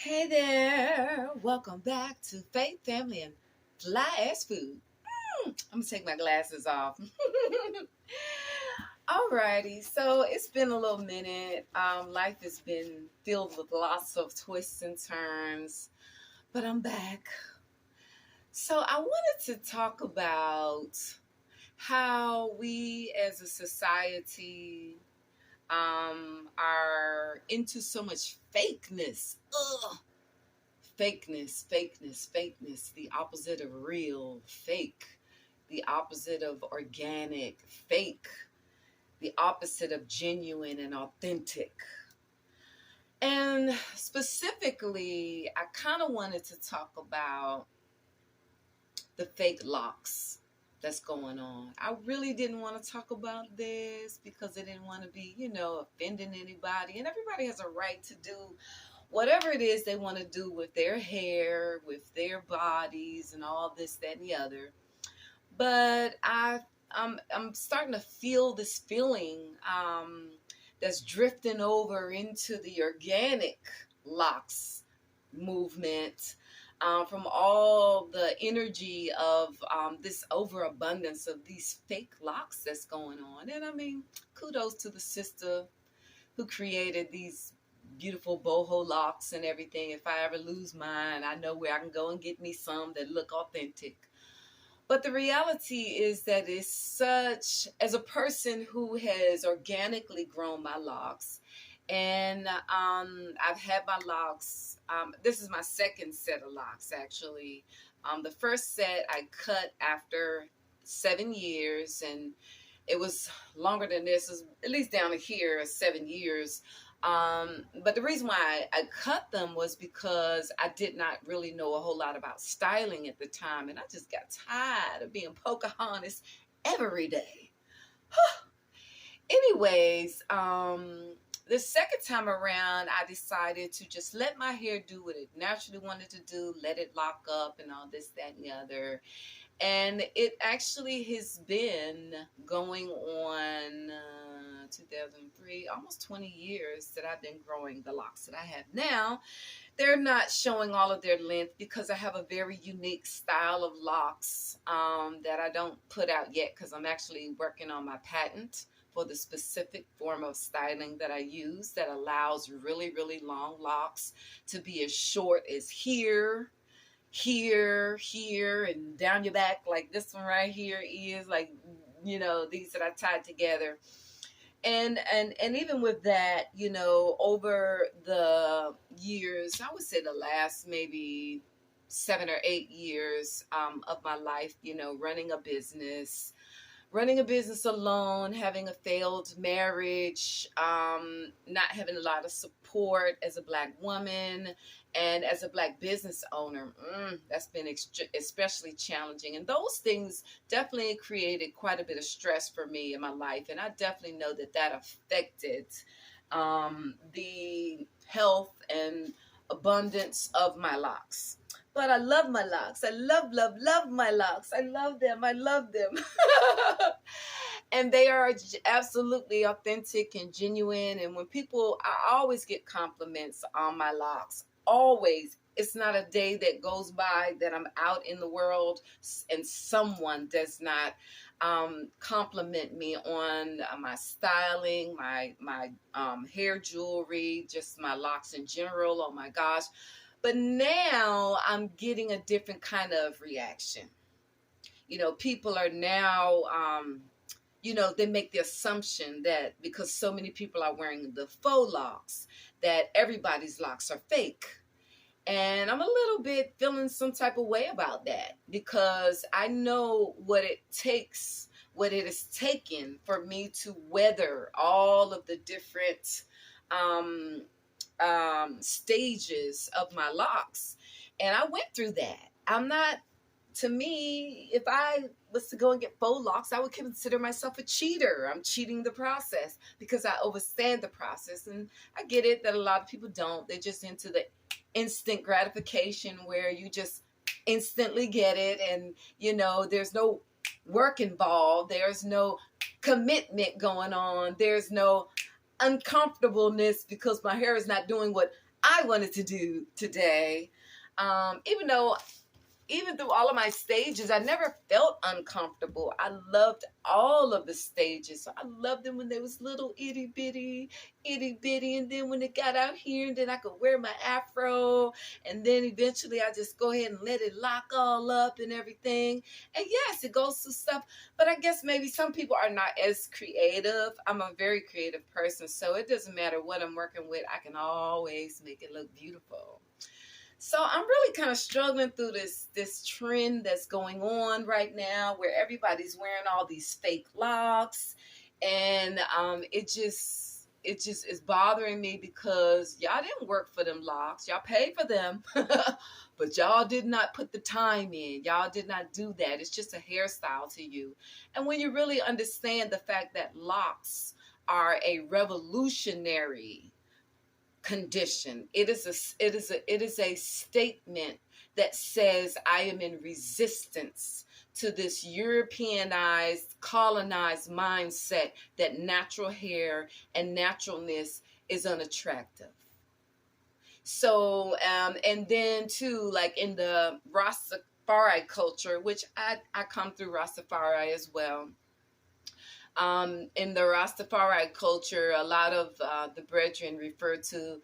Hey there, welcome back to Faith, Family, and Fly Ass Food. I'm gonna take my glasses off. Alrighty, so it's been a little minute. Life has been filled with lots of twists and turns, but I'm back. So I wanted to talk about how we as a society are into so much fakeness. Ugh. Fakeness, the opposite of real, fake, the opposite of organic, fake, the opposite of genuine and authentic. And specifically, I kind of wanted to talk about the fake locks that's going on. I really didn't want to talk about this because I didn't want to be, offending anybody. And everybody has a right to do whatever it is they want to do with their hair, with their bodies, and all this, that, and the other. But I'm starting to feel this feeling that's drifting over into the organic locks movement. From all the energy of this overabundance of these fake locks that's going on. And I mean, kudos to the sister who created these beautiful boho locks and everything. If I ever lose mine, I know where I can go and get me some that look authentic. But the reality is that it's such, as a person who has organically grown my locks, and I've had my locks, this is my second set of locks actually. The first set I cut after 7 years, and it was longer than this, it was at least down to here, 7 years. But the reason why I cut them was because I did not really know a whole lot about styling at the time, and I just got tired of being Pocahontas every day. Anyways, the second time around, I decided to just let my hair do what it naturally wanted to do, let it lock up and all this, that, and the other. And it actually has been going on 2003, almost 20 years that I've been growing the locks that I have now. They're not showing all of their length because I have a very unique style of locks that I don't put out yet because I'm actually working on my patent for the specific form of styling that I use that allows really, really long locks to be as short as here, and down your back, like this one right here is, like, these that I tied together. And even with that, over the years, I would say the last maybe 7 or 8 years of my life, running a business alone, having a failed marriage, not having a lot of support as a Black woman and as a Black business owner. That's been especially challenging. And those things definitely created quite a bit of stress for me in my life. And I definitely know that affected the health and abundance of my locks. But I love my locks. I love my locks. I love them. And they are absolutely authentic and genuine. And when I always get compliments on my locks. Always. It's not a day that goes by that I'm out in the world and someone does not compliment me on my styling, my hair jewelry, just my locks in general. Oh my gosh. But now I'm getting a different kind of reaction. People are now, they make the assumption that because so many people are wearing the faux locks, that everybody's locks are fake. And I'm a little bit feeling some type of way about that because I know what it has taken for me to weather all of the different stages of my locks. And I went through that. To me, if I was to go and get faux locks, I would consider myself a cheater. I'm cheating the process because I understand the process. And I get it that a lot of people don't. They're just into the instant gratification where you just instantly get it. And, there's no work involved. There's no commitment going on. There's no uncomfortableness because my hair is not doing what I wanted to do today. Even though even through all of my stages, I never felt uncomfortable. I loved all of the stages. So I loved them when they was little itty bitty. And then when it got out here, and then I could wear my afro. And then eventually I just go ahead and let it lock all up and everything. And yes, it goes through stuff. But I guess maybe some people are not as creative. I'm a very creative person. So it doesn't matter what I'm working with. I can always make it look beautiful. So I'm really kind of struggling through this trend that's going on right now, where everybody's wearing all these fake locks, and it just is bothering me because y'all didn't work for them locks. Y'all paid for them, but y'all did not put the time in. Y'all did not do that. It's just a hairstyle to you. And when you really understand the fact that locks are a revolutionary condition. It is a statement that says I am in resistance to this Europeanized, colonized mindset that natural hair and naturalness is unattractive. So, and then too, like in the Rastafari culture, which I come through Rastafari as well. In the Rastafari culture, a lot of the brethren refer to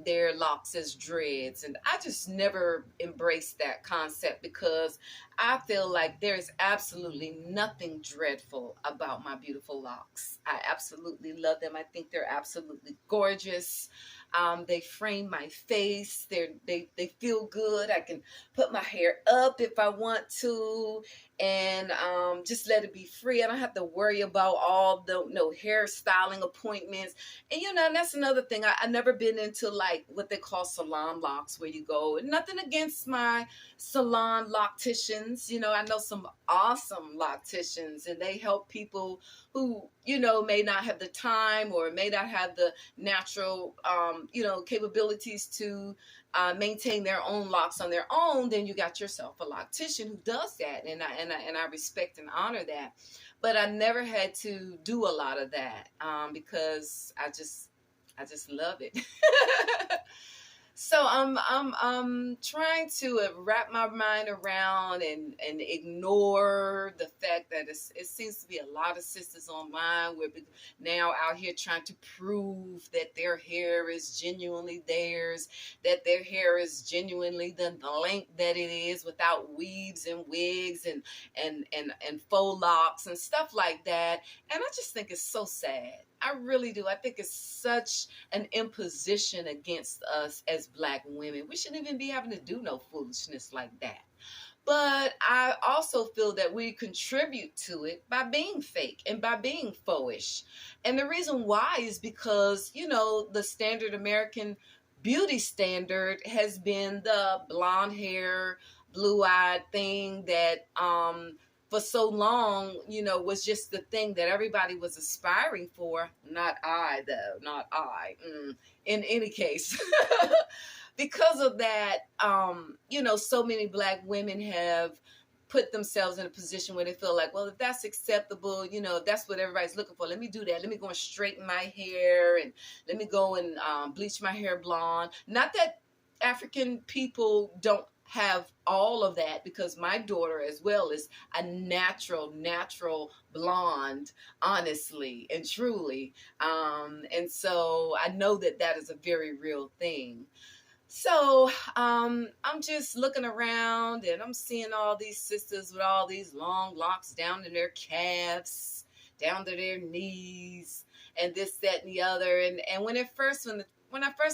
their locks as dreads. And I just never embraced that concept because I feel like there's absolutely nothing dreadful about my beautiful locks. I absolutely love them. I think they're absolutely gorgeous. They frame my face. They feel good. I can put my hair up if I want to, and just let it be free. I don't have to worry about all the hairstyling appointments. And that's another thing. I never been into like what they call salon locks, where you go. Nothing against my salon locticians. I know some awesome locticians, and they help people who may not have the time or may not have the natural capabilities to maintain their own locks on their own. Then you got yourself a loctician who does that, and I respect and honor that. But I never had to do a lot of that because I just love it. So I'm trying to wrap my mind around and ignore the fact that it seems to be a lot of sisters online where now out here trying to prove that their hair is genuinely theirs, that their hair is genuinely the length that it is, without weaves and wigs and faux locks and stuff like that. And I just think it's so sad. I really do. I think it's such an imposition against us as Black women. We shouldn't even be having to do no foolishness like that. But I also feel that we contribute to it by being fake and by being faux-ish. And the reason why is because, the standard American beauty standard has been the blonde hair, blue-eyed thing that for so long, was just the thing that everybody was aspiring for. Not I, though. Not I. In any case. Because of that, so many Black women have put themselves in a position where they feel like, well, if that's acceptable, if that's what everybody's looking for, let me do that. Let me go and straighten my hair, and let me go and bleach my hair blonde. Not that African people don't have all of that, because my daughter as well is a natural blonde, honestly and truly. And so I know that is a very real thing. So I'm just looking around, and I'm seeing all these sisters with all these long locks down to their calves, down to their knees, and this, that, and the other. And when I first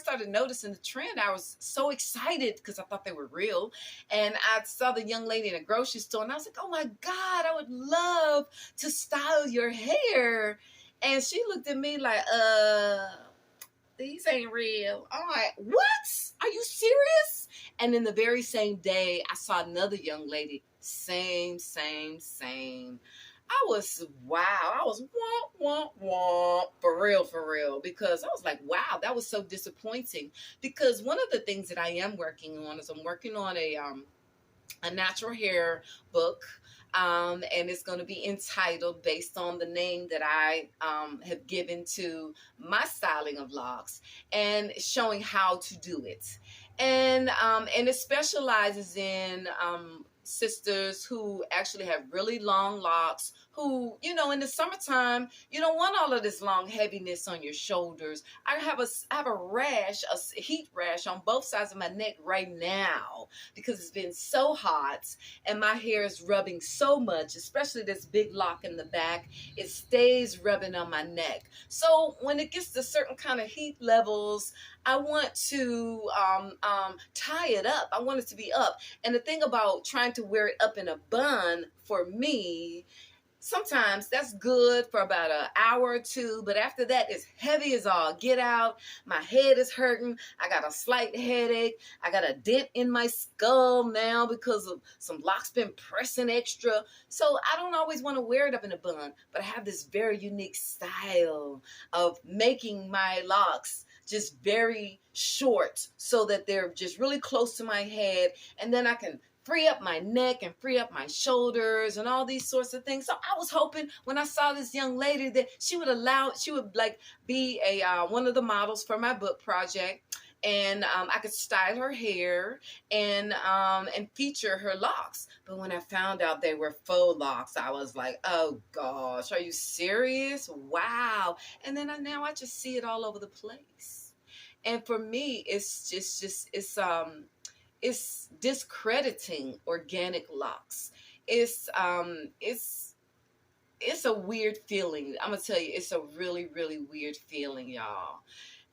started noticing the trend, I was so excited because I thought they were real. And I saw the young lady in a grocery store, and I was like, oh my God, I would love to style your hair. And she looked at me like, these ain't real. I'm like, what? Are you serious? And then the very same day, I saw another young lady, same. I was womp, for real, because I was like, wow, that was so disappointing. Because one of the things that I am working on is I'm working on a natural hair book. And it's going to be entitled based on the name that I have given to my styling of locks, and showing how to do it. And it specializes in sisters who actually have really long locks, who, in the summertime, you don't want all of this long heaviness on your shoulders. I have a rash, a heat rash on both sides of my neck right now because it's been so hot and my hair is rubbing so much, especially this big lock in the back. It stays rubbing on my neck. So when it gets to certain kind of heat levels, I want to tie it up. I want it to be up. And the thing about trying to wear it up in a bun, for me, sometimes that's good for about an hour or two, but after that, it's heavy as all get out. My head is hurting. I got a slight headache. I got a dent in my skull now because of some locks been pressing extra. So I don't always want to wear it up in a bun, but I have this very unique style of making my locks just very short so that they're just really close to my head, and then I can free up my neck and free up my shoulders and all these sorts of things. So I was hoping when I saw this young lady that she would like be a one of the models for my book project, and I could style her hair and feature her locks. But when I found out they were faux locks, I was like, oh gosh, are you serious? Wow. And then now I just see it all over the place. And for me, it's it's discrediting organic locks. It's a weird feeling. I'm gonna tell you, it's a really, really weird feeling, y'all.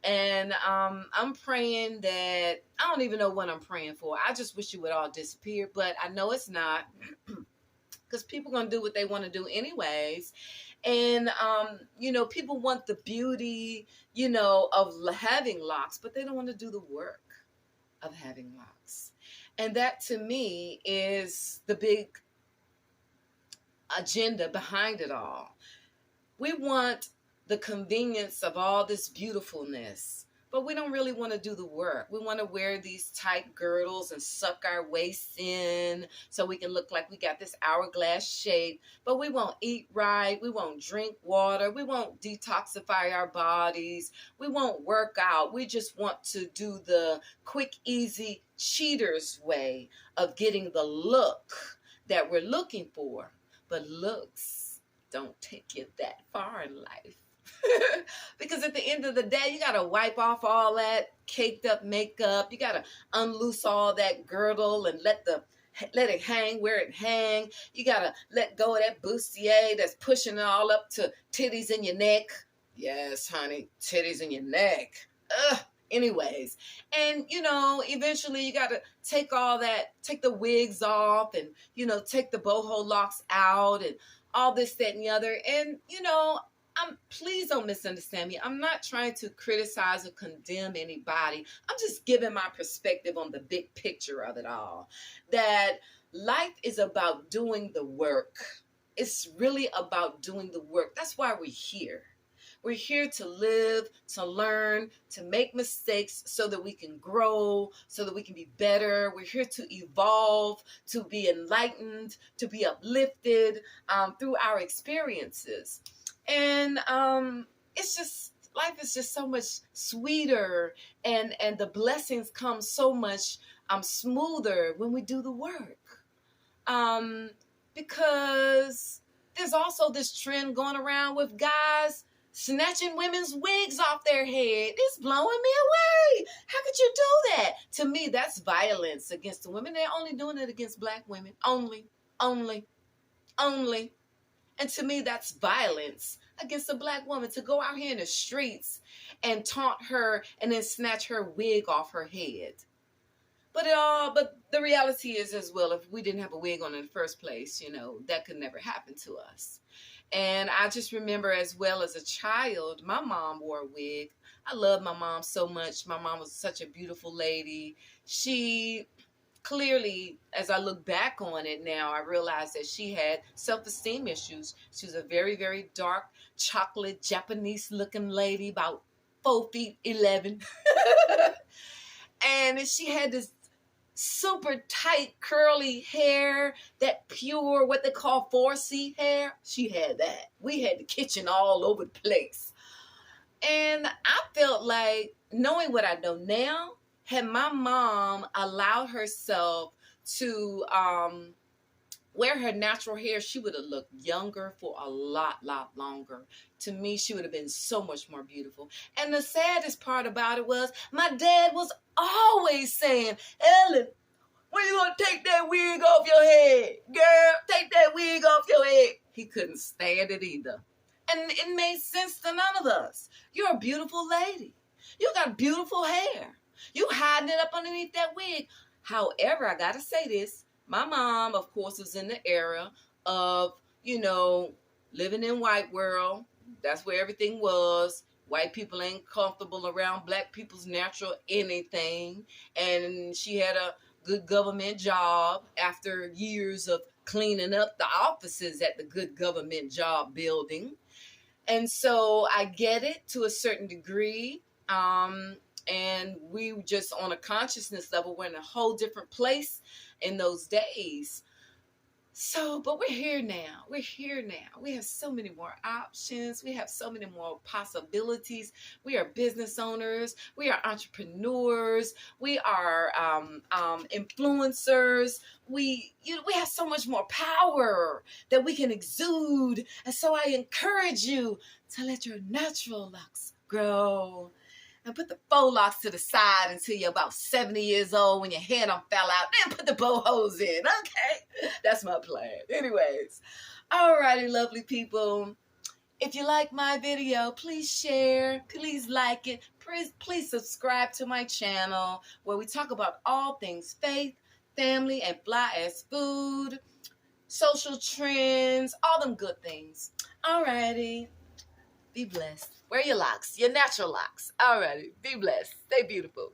And I'm praying that, I don't even know what I'm praying for. I just wish it would all disappear, but I know it's not, because people gonna do what they want to do anyways. And people want the beauty, of having locks, but they don't want to do the work of having locks. And that to me is the big agenda behind it all. We want the convenience of all this beautifulness, but we don't really want to do the work. We want to wear these tight girdles and suck our waists in so we can look like we got this hourglass shape, but we won't eat right. We won't drink water. We won't detoxify our bodies. We won't work out. We just want to do the quick, easy cheater's way of getting the look that we're looking for. But looks don't take you that far in life. Because at the end of the day, you got to wipe off all that caked up makeup. You got to unloose all that girdle and let it hang where it hang. You got to let go of that bustier that's pushing it all up to titties in your neck. Yes, honey, titties in your neck. Ugh. Anyways, and eventually you got to take the wigs off, and take the boho locks out, and all this, that, and the other. And please don't misunderstand me. I'm not trying to criticize or condemn anybody. I'm just giving my perspective on the big picture of it all. That life is about doing the work. It's really about doing the work. That's why we're here. We're here to live, to learn, to make mistakes so that we can grow, so that we can be better. We're here to evolve, to be enlightened, to be uplifted through our experiences. And it's just, life is just so much sweeter, and the blessings come so much smoother when we do the work. Because there's also this trend going around with guys snatching women's wigs off their head. It's blowing me away. How could you do that? To me, that's violence against the women. They're only doing it against black women. Only. And to me, that's violence against a black woman, to go out here in the streets and taunt her and then snatch her wig off her head. But the reality is as well, if we didn't have a wig on in the first place, that could never happen to us. And I just remember as well as a child, my mom wore a wig. I love my mom so much. My mom was such a beautiful lady. She clearly, as I look back on it now, I realize that she had self-esteem issues. She was a very, very dark, chocolate, Japanese-looking lady, about 4'11". And she had this super tight curly hair, that pure, what they call 4C hair. She had that. We had the kitchen all over the place. And I felt like, knowing what I know now, had my mom allowed herself to wear her natural hair, she would have looked younger for a lot longer. To me, she would have been so much more beautiful. And the saddest part about it was, my dad was always saying, Ellen, when you gonna take that wig off your head? Girl, take that wig off your head. He couldn't stand it either. And it made sense to none of us. You're a beautiful lady. You got beautiful hair. You hiding it up underneath that wig. However, I gotta say this. My mom, of course, was in the era of, living in white world. That's where everything was. White people ain't comfortable around black people's natural anything. And she had a good government job after years of cleaning up the offices at the good government job building. And so I get it to a certain degree. And we just, on a consciousness level, we're in a whole different place in those days. So, but we're here now. We're here now. We have so many more options. We have so many more possibilities. We are business owners. We are entrepreneurs. We are influencers. We have so much more power that we can exude. And so I encourage you to let your natural locks grow. And put the faux locks to the side until you're about 70 years old when your hair done fell out. Then put the bow hose in. Okay? That's my plan. Anyways. Alrighty, lovely people. If you like my video, please share. Please like it. Please subscribe to my channel where we talk about all things faith, family, and fly as food, social trends, all them good things. Alrighty. Be blessed. Wear your locks, your natural locks. Alrighty. Be blessed. Stay beautiful.